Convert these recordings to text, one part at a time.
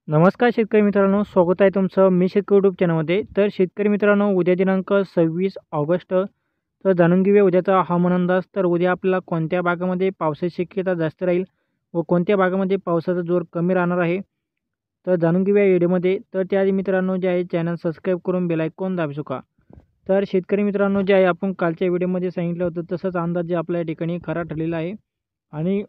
नमस्कार शेतकरी मित्रांनो, स्वागत आहे तुमचं मी शेतकरी यूट्यूब चॅनलमध्ये. तर शेतकरी मित्रांनो, उद्या दिनांक 26 ऑगस्ट. तर जाणून घेऊया उद्याचा हवामान अंदाज. तर उद्या आपल्याला कोणत्या भागामध्ये पावसाची शक्यता जास्त राहील व कोणत्या भागामध्ये पावसाचा जोर कमी राहणार आहे, तर जाणून घेऊया व्हिडिओमध्ये. तर त्याआधी मित्रांनो जे आहे चॅनल सबस्क्राईब करून बेल आयकॉन दाबू शका. तर शेतकरी मित्रांनो जे आहे आपण कालच्या व्हिडिओमध्ये सांगितलं होतं तसंच अंदाज जे आपल्या ठिकाणी खरा ठरलेला आहे. आणि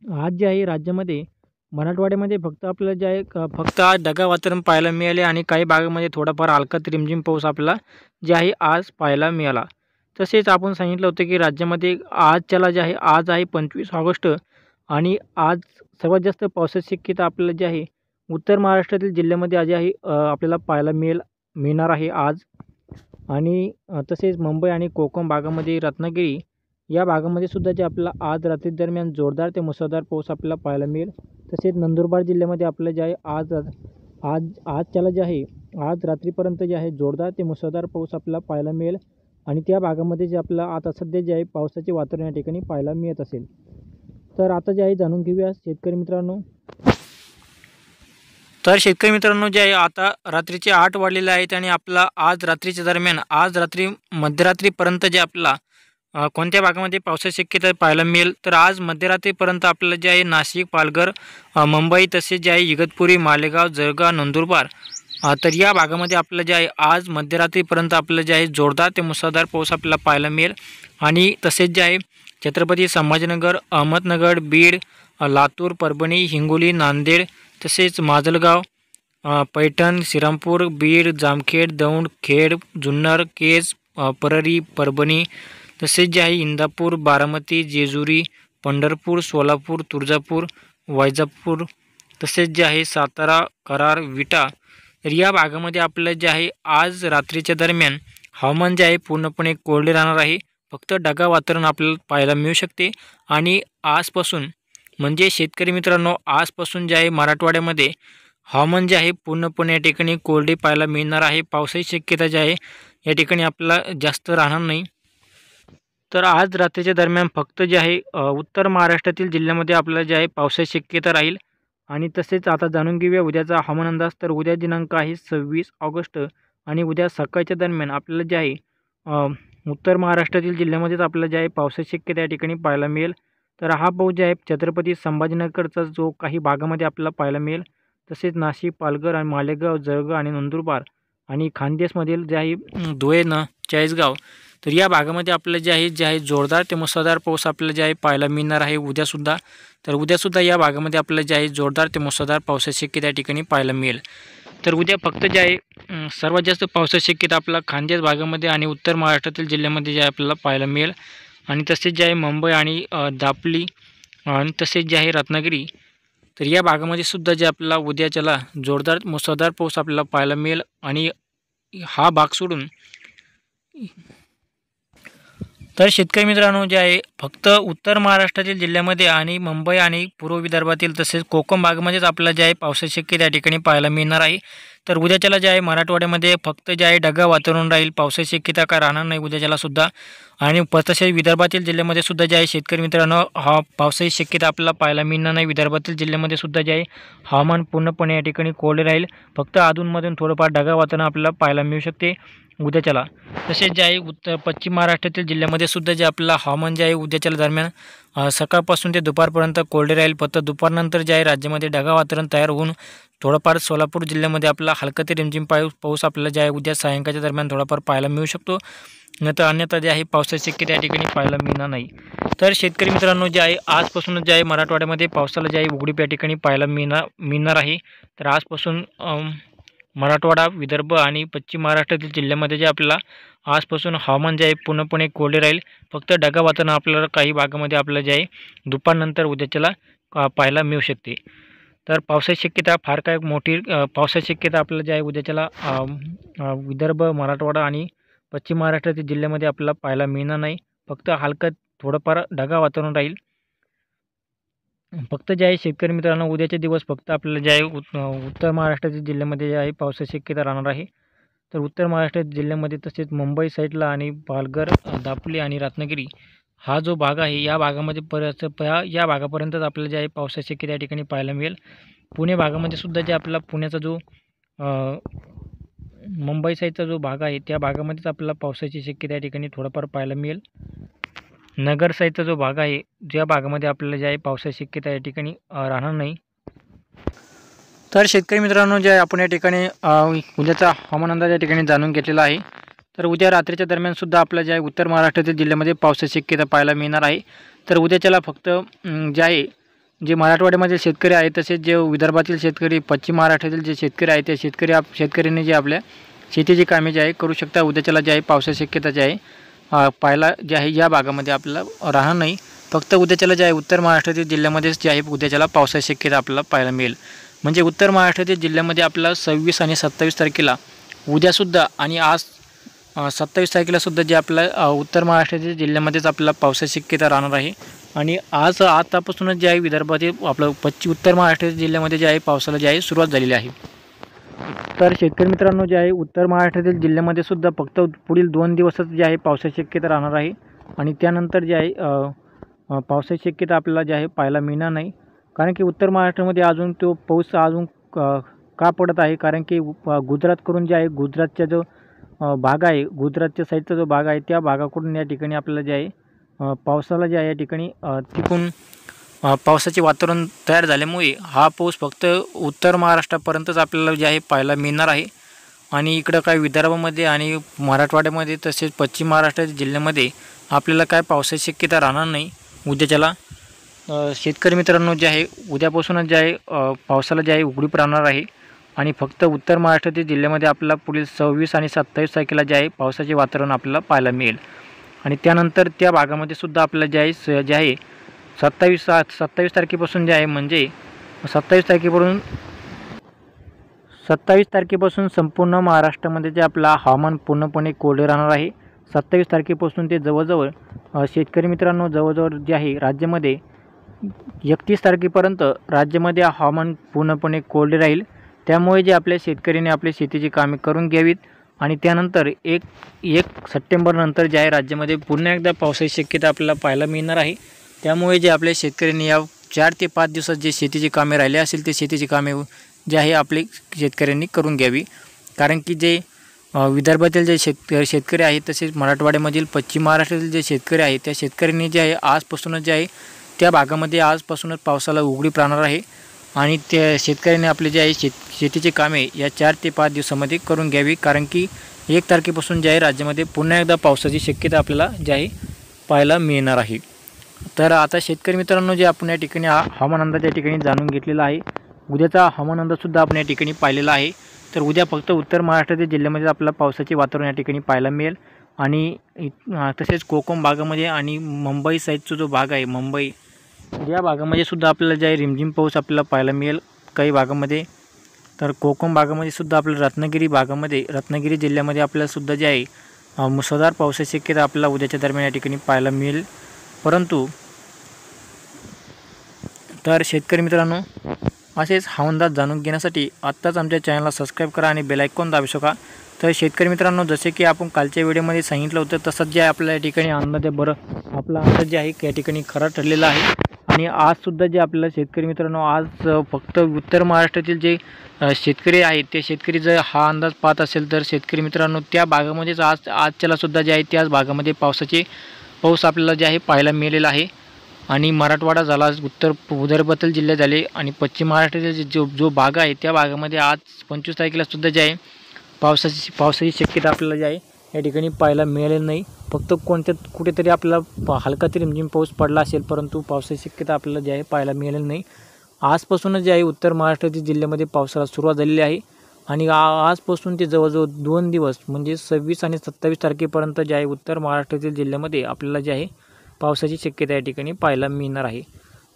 आज जे आहे राज्यामध्ये मराठवाड्यामध्ये फक्त आपल्याला जे आहे फक्त आज ढगाळ वातावरण पाहायला मिळाले आणि काही भागामध्ये थोडाफार हलका रिमझिम पाऊस आपल्याला जे आहे आज पाहायला मिळाला. तसेच आपण सांगितलं होतं की राज्यामध्ये आजच्याला जे आहे आज आहे 25 ऑगस्ट आणि आज सर्वात जास्त पावसाची शक्यता आपल्याला जी आहे उत्तर महाराष्ट्रातील जिल्ह्यामध्ये आज आहे आपल्याला पाहायला मिळणार आहे आज. आणि तसेच मुंबई आणि कोकण भागामध्ये रत्नागिरी या भागामध्ये सुद्धा जे आपल्याला आज रात्री दरम्यान जोरदार ते मुसळधार पाऊस आपल्याला पाहायला मिळेल. तसेच नंदुरबार जिल्ह्यामध्ये आपलं जे आहे आज आज आजच्याला जे आहे आज रात्रीपर्यंत जे आहे जोरदार ते मुसळधार पाऊस आपल्याला पाहायला मिळेल. आणि त्या भागामध्ये जे आपल्याला आता सध्या जे आहे पावसाचे वातावरण या ठिकाणी पाहायला मिळत असेल. तर आता जे आहे जाणून घेऊया शेतकरी मित्रांनो. तर शेतकरी मित्रांनो जे आहे आता रात्रीचे 8 वाजलेले आहेत आणि आपला आज रात्रीच्या दरम्यान आज रात्री मध्यरात्रीपर्यंत जे आपल्याला कोणत्या भागामध्ये पावसाची शक्यता पाहायला मिळेल. तर आज मध्यरात्रीपर्यंत आपल्याला जे आहे नाशिक, पालघर, मुंबई तसेच जे आहे इगतपुरी, मालेगाव, जळगाव, नंदुरबार तर या भागामध्ये आपल्याला जे आहे आज मध्यरात्रीपर्यंत आपल्याला जे आहे जोरदार ते मुसळधार पाऊस आपल्याला पाहायला मिळेल. आणि तसेच जे आहे छत्रपती संभाजीनगर, अहमदनगर, बीड, लातूर, परभणी, हिंगोली, नांदेड तसेच माजलगाव, पैठण, श्रीरामपूर, बीड, जामखेड, दौंड, खेड, जुन्नर, केज, परळी, परभणी तसेच जे आहे इंदापूर, बारामती, जेजुरी, पंढरपूर, सोलापूर, तुळजापूर, वैजापूर तसेच जे आहे सातारा, कराड, विटा तर या भागामध्ये आपल्याला जे आहे आज रात्रीच्या दरम्यान हवामान जे आहे पूर्णपणे कोरडे राहणार आहे. फक्त ढगाळ वातावरण आपल्याला पाहायला मिळू शकते. आणि आजपासून म्हणजे शेतकरी मित्रांनो आजपासून जे आहे मराठवाड्यामध्ये हवामान जे आहे पूर्णपणे या ठिकाणी कोरडे पाहायला मिळणार आहे. पावसाची शक्यता जी आहे या ठिकाणी आपल्याला जास्त राहणार नाही. तर आज रात्रीच्या दरम्यान फक्त जे आहे उत्तर महाराष्ट्रातील जिल्ह्यामध्ये आपल्याला जे आहे पावसाची शक्यता राहील. आणि तसेच आता जाणून घेऊया उद्याचा हवामान अंदाज. तर उद्या दिनांक आहे 26 ऑगस्ट आणि उद्या सकाळच्या दरम्यान आपल्याला जे आहे उत्तर महाराष्ट्रातील जिल्ह्यामध्येच आपल्याला जे आहे पावसाची शक्यता या ठिकाणी पाहायला मिळेल. तर हा पाऊस जे आहे छत्रपती संभाजीनगरचा जो काही भागामध्ये आपल्याला पाहायला मिळेल. तसेच नाशिक, पालघर आणि मालेगाव, जळगाव आणि नंदुरबार आणि खानदेशमधील जे आहे धुळे, चाळीसगाव तर या भागामध्ये आपल्याला जे आहे जोरदार ते मुसळधार पाऊस आपल्याला जे आहे पाहायला मिळणार आहे उद्यासुद्धा. तर उद्यासुद्धा या भागामध्ये आपल्याला जे आहे जोरदार ते मुसळधार पावसाची शक्यता या ठिकाणी पाहायला मिळेल. तर उद्या फक्त जे आहे सर्वात जास्त पावसाची शक्यता आपल्याला खानदेश भागामध्ये आणि उत्तर महाराष्ट्रातील जिल्ह्यामध्ये जे आहे आपल्याला पाहायला मिळेल. आणि तसेच जे आहे मुंबई आणि दापोली आणि तसेच जे आहे रत्नागिरी तर या भागामध्ये सुद्धा जे आपल्याला उद्याच्याला जोरदार मुसळधार पाऊस आपल्याला पाहायला मिळेल. आणि हा भाग सोडून तर शेतकरी मित्रांनो जे आहे फक्त उत्तर महाराष्ट्रातील जिल्ह्यामध्ये आणि मुंबई आणि पूर्व विदर्भातील तसेच कोकण भागामध्येच आपल्याला जे आहे पावसाची शक्यता या ठिकाणी पाहायला मिळणार आहे. तर उद्याच्याला जे आहे मराठवाड्यामध्ये फक्त जे आहे ढगाळ वातावरण राहील. पावसाची शक्यता काय राहणार नाही उद्याच्याला सुद्धा. आणि तसेच विदर्भातील जिल्ह्यामध्ये सुद्धा जे आहे शेतकरी मित्रांनो हा पावसाची शक्यता आपल्याला पाहायला मिळणार नाही. विदर्भातील जिल्ह्यामध्ये सुद्धा जे आहे हवामान पूर्णपणे या ठिकाणी कोरडे राहील. फक्त अधूनमधून थोडंफार ढगाळ वातावरण आपल्याला पाहायला मिळू शकते उद्याच्याला. तसेच जे आहे पश्चिम महाराष्ट्रातील जिल्ह्यामध्ये सुद्धा जे आपल्याला हवामान जे आहे उद्याच्या दरम्यान सकाळपासून ते दुपारपर्यंत कोरडे राहील. फक्त दुपारनंतर जे आहे राज्यामध्ये ढगाळ वातावरण तयार होऊन थोडंफार सोलापूर जिल्ह्यामध्ये आपला हलका ते रिमझिम पाऊस आपल्याला जे आहे उद्या सायंकाळच्या दरम्यान थोडाफार पाहायला मिळू शकतो. नंतर अन्यथा जे आहे पावसाची शक्यता या ठिकाणी पाहायला मिळणार नाही. तर शेतकरी मित्रांनो जे आहे आजपासूनच जे आहे मराठवाड्यामध्ये पावसाला जे आहे उघडीप या ठिकाणी पाहायला मिळणार आहे. तर आजपासून मराठवाडा, विदर्भ आणि पश्चिम महाराष्ट्रातील जिल्ह्यामध्ये जे आपल्याला आजपासून हवामान जे आहे पूर्णपणे कोरडे राहील. फक्त ढगाळ वातावरण आपल्याला काही भागामध्ये आपल्याला जे आहे दुपारनंतर उद्याच्याला पाहायला मिळू शकते. तर पावसाची शक्यता फार काय मोठी पावसाची शक्यता आपल्याला जे आहे उद्याच्याला विदर्भ, मराठवाडा आणि पश्चिम महाराष्ट्रातील जिल्ह्यामध्ये आपल्याला पाहायला मिळणार नाही. फक्त हलकं थोडंफार ढगाळ वातावरण राहील. फक्त जे आहे शेतकरी मित्रांनो उद्याचे दिवस फक्त आपल्याला जे आहे उत्तर महाराष्ट्रातील जिल्ह्यामध्ये जे आहे पावसाची शक्यता राहणार आहे. तर उत्तर महाराष्ट्र जिल्ह्यामध्ये तसेच मुंबई साईडला आणि पालघर, दापोली आणि रत्नागिरी हा जो भाग आहे या भागामध्ये या भागापर्यंतच आपल्याला जे आहे पावसाची शक्यता या ठिकाणी पाहायला मिळेल. पुणे भागामध्ये सुद्धा जे आपला पुण्याचा जो मुंबई साईडचा जो भाग आहे त्या भागामध्येच आपल्याला पावसाची शक्यता या ठिकाणी थोडंफार पाहायला मिळेल। नगर साईडचा जो भाग आहे ज्या भागामध्ये आपल्याला जे आहे पावसाची शक्यता या ठिकाणी राहणार नाही। तर शेतकरी मित्रांनो जे आपण या ठिकाणी उद्याचा हवामान अंदाज या ठिकाणी जाणून घेतलेला आहे। तर उद्या रात्रीच्या दरम्यान सुद्धा आपल्या जे आहे उत्तर महाराष्ट्रातील जिल्ह्यामध्ये पावसाची शक्यता पाहायला मिळणार आहे। तर उद्याच्याला फक्त जे आहे जे मराठवाड्यामधील शेतकरी आहेत तसेच जे विदर्भातील शेतकरी पश्चिम महाराष्ट्रातील जे शेतकरी आहेत त्या शेतकऱ्यांनी जे आपल्या शेतीची कामे जे आहे करू शकता। उद्याच्याला जे आहे पावसाची शक्यता जे आहे पाहायला जे आहे या भागामध्ये आपल्याला राहणार नाही। फक्त उद्याच्याला जे आहे उत्तर महाराष्ट्रातील जिल्ह्यामध्येच जे आहे उद्याच्याला पावसाची शक्यता आपल्याला पाहायला मिळेल। म्हणजे उत्तर महाराष्ट्रातील जिल्ह्यामध्ये आपल्याला 26 आणि 27 तारखेला उद्यासुद्धा आणि आज 27 तारखेला सुद्धा जे आपल्या उत्तर महाराष्ट्रातील जिल्ह्यामध्येच आपल्याला पावसाची शक्यता राहणार आहे। आणि आतापासूनच जे आहे विदर्भातील आपलं उत्तर महाराष्ट्रातील जिल्ह्यामध्ये जे आहे पावसाला जे आहे सुरुवात झालेली आहे। तर शेतकरी मित्रांनो जे आहे उत्तर महाराष्ट्रातील जिल्ह्यामध्ये सुद्धा फक्त पुढील 2 दिवसच जे आहे पावसाची शक्यता राहणार आहे आणि त्यानंतर जे आहे पावसाची शक्यता आपल्याला जे आहे पाहायला मिळणार नाही। कारण की उत्तर महाराष्ट्रामध्ये अजून तो पाऊस अजून का पडत आहे कारण की गुजरातकडून जे आहे गुजरातचा जो भाग आहे गुजरातच्या साईडचा जो भाग आहे त्या भागाकडून या ठिकाणी आपल्याला जे आहे पावसाला जे आहे या ठिकाणी तिकून पावसाचे वातावरण तयार झाल्यामुळे हा पाऊस फक्त उत्तर महाराष्ट्रापर्यंतच आपल्याला जे आहे पाहायला मिळणार आहे। आणि इकडं काय विदर्भामध्ये आणि मराठवाड्यामध्ये तसेच पश्चिम महाराष्ट्राच्या जिल्ह्यामध्ये आपल्याला काय पावसाची शक्यता राहणार नाही। उद्याच्याला शेतकरी मित्रांनो जे आहे उद्यापासूनच जे आहे पावसाला जे आहे उघडीप राहणार आहे आणि फक्त उत्तर महाराष्ट्रातील जिल्ह्यामध्ये आपल्याला पुढील 26 आणि 27 तारखेला जे आहे पावसाचे वातावरण आपल्याला पाहायला मिळेल। आणि त्यानंतर त्या भागामध्ये सुद्धा आपल्याला जे आहे 27 तारखेपासून जे आहे म्हणजे 27 तारखेपासून संपूर्ण महाराष्ट्रामध्ये जे आपला हवामान पूर्णपणे कोरडे राहणार आहे। 27 तारखेपासून ते जवळजवळ शेतकरी मित्रांनो जवळजवळ जे आहे राज्यामध्ये 31 तारखेपर्यंत राज्यामध्ये हवामान पूर्णपणे कोरडे राहील। त्यामुळे जे आपल्या शेतकऱ्यांनी आपली शेतीची कामे करून घ्यावीत आणि त्यानंतर 1 सप्टेंबर नंतर जे आहे राज्यामध्ये पुन्हा एकदा पावसाची शक्यता आपल्याला पाहायला मिळणार आहे। त्यामुळे जे आपल्या शेतकऱ्यांनी या 4 ते 5 दिवसात जे शेतीची कामे राहिले असेल ते शेतीची कामे जे आहे आपले शेतकऱ्यांनी करून घ्यावी। कारण की जे विदर्भातील जे शेतकरी आहेत तसेच मराठवाड्यामधील पश्चिम महाराष्ट्रातील जे शेतकरी आहेत त्या शेतकऱ्यांनी जे आहे आजपासूनच जे आहे त्या भागामध्ये आजपासूनच पावसाला उघडीप राहणार आहे आणि त्या शेतकऱ्यांनी आपले जे आहे शेतीची कामे या 4 ते 5 दिवसामध्ये करून घ्यावी। कारण की 1 तारखेपासून जे आहे राज्यामध्ये पुन्हा एकदा पावसाची शक्यता आपल्याला जे आहे पाहायला मिळणार आहे। तर आता शेतकरी मित्रांनो जे आपण या ठिकाणी हवामान अंदाज या ठिकाणी जाणून घेतलेला आहे। उद्याचा हवामान अंदाजसुद्धा आपण या ठिकाणी पाहिलेला आहे। तर उद्या फक्त उत्तर महाराष्ट्रातील जिल्ह्यामध्ये आपल्याला पावसाचे वातावरण या ठिकाणी पाहायला मिळेल आणि तसेच कोकण भागामध्ये आणि मुंबई साईडचा जो भाग आहे मुंबई या भागामध्ये सुद्धा आपल्याला जे आहे रिमझिम पाऊस आपल्याला पाहायला मिळेल काही भागामध्ये। तर कोकण भागामध्ये सुद्धा आपल्याला रत्नागिरी जिल्ह्यामध्ये आपल्याला सुद्धा जे आहे मुसळधार पावसाची शक्यता आपल्याला उद्याच्या दरम्यान या ठिकाणी पाहायला मिळेल। परंतु तर शेतकरी मित्रांनो असेच हवामान अंदाज जाणून घेण्यासाठी आत्ताच आमच्या चॅनलला सबस्क्राईब करा आणि बेल आयकॉन दाबू शकता। तर शेतकरी मित्रांनो जसे की आपण कालच्या व्हिडिओमध्ये सांगितलं होतं तसंच जे आहे आपल्या या ठिकाणी अंदाज आपला अंदाज जे आहे या ठिकाणी खरा ठरलेला आहे। आणि आजसुद्धा जे आपल्याला शेतकरी मित्रांनो आज फक्त उत्तर महाराष्ट्रातील जे शेतकरी आहेत ते शेतकरी जर हा अंदाज पाहत असेल तर शेतकरी मित्रांनो त्या भागामध्येच आजच्यालासुद्धा जे आहे त्याच भागामध्ये पाऊस आपल्याला जे आहे पाहायला मिळालेला आहे। आणि मराठवाडा झाला विदर्भातील जिल्हे झाले आणि पश्चिम महाराष्ट्रातील जो भाग आहे त्या भागामध्ये आज 25 तारखेला सुद्धा जे आहे पावसाची शक्यता आपल्याला जे आहे या ठिकाणी पाहायला मिळालेली नाही। फक्त कुठेतरी आपल्याला हलका तरी रिमझिम पाऊस पडला असेल परंतु पावसाची शक्यता आपल्याला जे आहे पाहायला मिळालेली नाही। आजपासूनच जे आहे उत्तर महाराष्ट्रातील जिल्ह्यामध्ये पावसाला सुरुवात झालेली आहे आणि आजपासून ते जवळजवळ 2 दिवस म्हणजे 26 आणि 27 तारखेपर्यंत जे आहे उत्तर महाराष्ट्रातील जिल्ह्यामध्ये आपल्याला जे आहे पावसाची शक्यता या ठिकाणी पाहायला मिळणार आहे।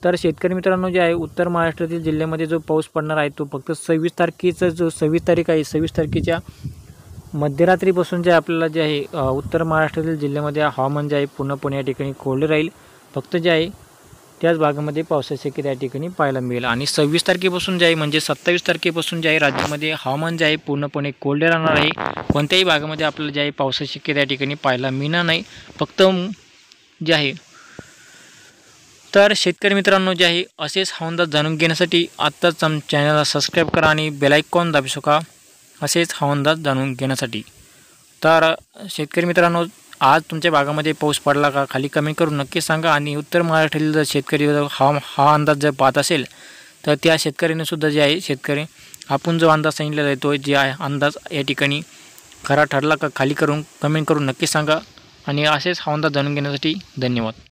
तर शेतकरी मित्रांनो जे आहे उत्तर महाराष्ट्रातील जिल्ह्यामध्ये जो पाऊस पडणार आहे तो फक्त 26 तारखेचा जो 26 तारीख आहे 26 तारखेच्या मध्यरात्रीपासून जे आपल्याला जे आहे उत्तर महाराष्ट्रातील जिल्ह्यामध्ये हवामान जे आहे पूर्णपणे या ठिकाणी कोरडे राहील। फक्त जे आहे त्याच भागामध्ये पावसाची शक्यता या ठिकाणी पाहायला मिळेल आणि 26 तारखेपासून जे आहे म्हणजे 27 तारखेपासून जे आहे राज्यामध्ये हवामान जे आहे पूर्णपणे कोरडे राहणार आहे। कोणत्याही भागामध्ये आपल्याला जे आहे पावसाची शक्यता या ठिकाणी पाहायला मिळणार नाही। फक्त जे आहे तर शेतकरी मित्रांनो जे आहे असेच हवामान जाणून घेण्यासाठी आत्ताच आमच्या चॅनलला सबस्क्राईब करा आणि बेल आयकॉन दाबू शका असेच हवामान जाणून घेण्यासाठी। तर शेतकरी मित्रांनो आज तुमच्या भागामध्ये पाऊस पडला का खाली कमेंट करून नक्की सांगा। आणि उत्तर महाराष्ट्रातील जर शेतकरी हा अंदाज जर पाहत असेल तर त्या शेतकऱ्याने सुद्धा जे आहे शेतकरी आपण जो अंदाज सांगितलेला आहे तो जे आहे अंदाज या ठिकाणी खरा ठरला का खाली कमेंट करून नक्की सांगा। आणि असेच हवामान जाणून घेण्यासाठी धन्यवाद।